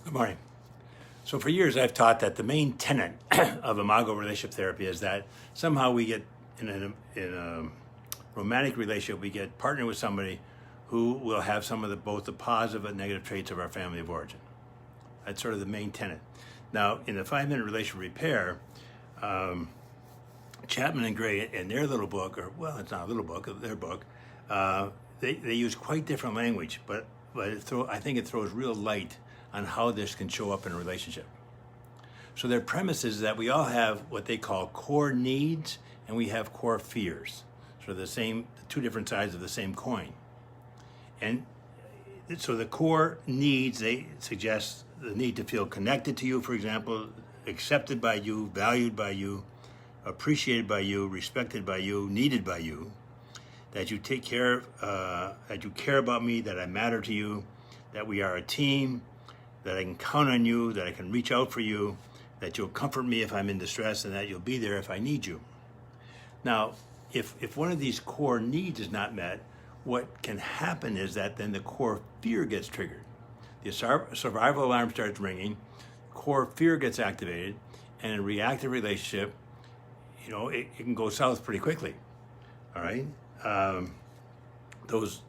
Good morning. So for years, I've taught that the main tenet of imago relationship therapy is that somehow we get in a romantic relationship, we get partnered with somebody who will have some of both the positive and negative traits of our family of origin. That's sort of the main tenet. Now, in the 5-Minute Relationship Repair, Chapman and Gray, in their little book, or well, it's not a little book, their book, they use quite different language, but I think it throws real light on how this can show up in a relationship. So their premise is that we all have what they call core needs and we have core fears. So the two different sides of the same coin. And so the core needs, they suggest the need to feel connected to you, for example, accepted by you, valued by you, appreciated by you, respected by you, needed by you, that you take care, that you care about me, that I matter to you, that we are a team, that I can count on you, that I can reach out for you, that you'll comfort me if I'm in distress, and that you'll be there if I need you. Now, if one of these core needs is not met, what can happen is that then the core fear gets triggered. The survival alarm starts ringing, core fear gets activated, and in a reactive relationship, it can go south pretty quickly. All right? Those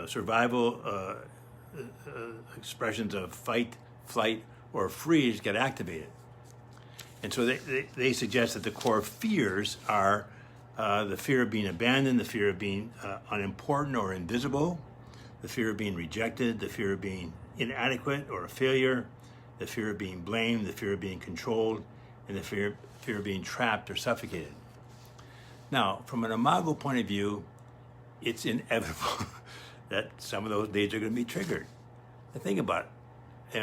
survival expressions of fight, flight, or freeze get activated. And so they suggest that the core fears are the fear of being abandoned, the fear of being unimportant or invisible, the fear of being rejected, the fear of being inadequate or a failure, the fear of being blamed, the fear of being controlled, and the fear of being trapped or suffocated. Now, from an imago point of view, it's inevitable that some of those needs are going to be triggered. And think about it.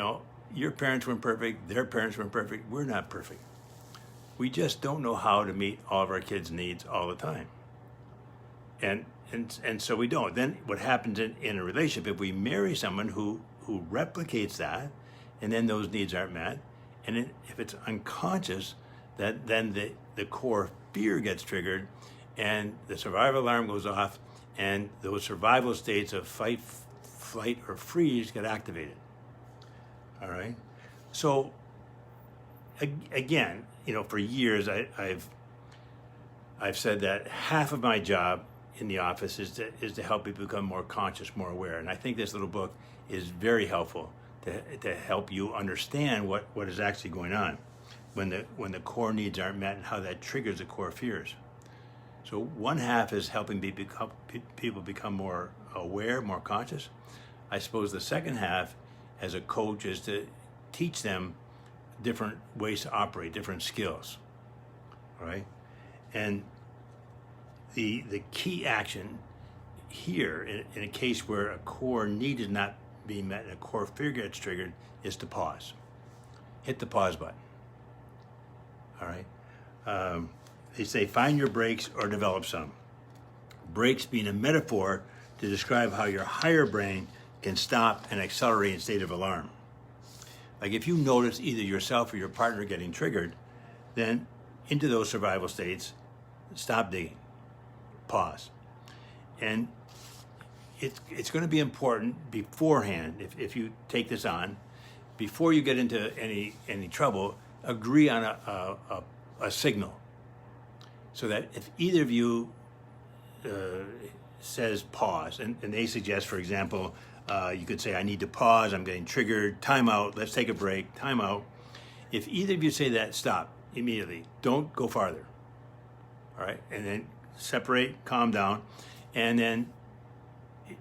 Your parents weren't perfect, their parents weren't perfect, we're not perfect. We just don't know how to meet all of our kids' needs all the time. And so we don't. Then what happens in a relationship, if we marry someone who replicates that, and then those needs aren't met, and if it's unconscious, then the core fear gets triggered, and the survival alarm goes off, and those survival states of fight, flight, or freeze get activated. All right? So, again, for years I've said that half of my job in the office is to help people become more conscious, more aware. And I think this little book is very helpful to help you understand what is actually going on when the core needs aren't met and how that triggers the core fears. So one half is helping people become more aware, more conscious. I suppose the second half, as a coach, is to teach them different ways to operate, different skills. All right? And the key action here, in a case where a core need is not being met and a core fear gets triggered, is to pause. Hit the pause button. All right? They say find your brakes or develop some. Brakes being a metaphor to describe how your higher brain can stop and accelerate in state of alarm. Like if you notice either yourself or your partner getting triggered, then into those survival states, stop digging, pause. And it's going to be important beforehand, if you take this on, before you get into any trouble, agree on a signal. So that if either of you says pause, and they suggest, for example, you could say, I need to pause, I'm getting triggered, time out, let's take a break, time out. If either of you say that, stop immediately. Don't go farther. All right? And then separate, calm down. And then,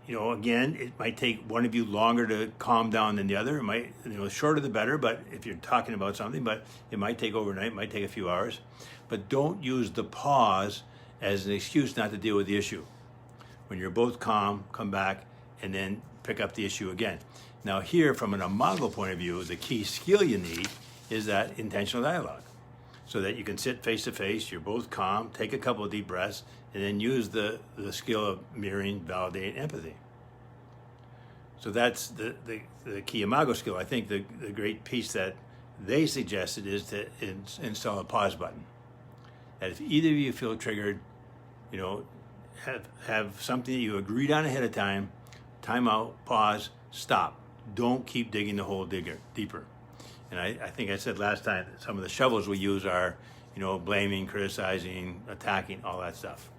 again, it might take one of you longer to calm down than the other. It might, shorter the better, but if you're talking about something, but it might take overnight, it might take a few hours. But don't use the pause as an excuse not to deal with the issue. When you're both calm, come back, and then pick up the issue again. Now here, from an imago point of view, the key skill you need is that intentional dialogue. So that you can sit face to face, you're both calm, take a couple of deep breaths, and then use the skill of mirroring, validate, empathy. So that's the key imago skill. I think the great piece that they suggested is to install a pause button. That if either of you feel triggered, have something that you agreed on ahead of time, time out, pause, stop. Don't keep digging the hole deeper. And I think I said last time that some of the shovels we use are, blaming, criticizing, attacking, all that stuff.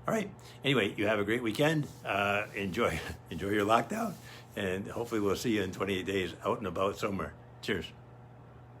All right. Anyway, you have a great weekend. Enjoy your lockdown, and hopefully we'll see you in 28 days out and about somewhere. Cheers.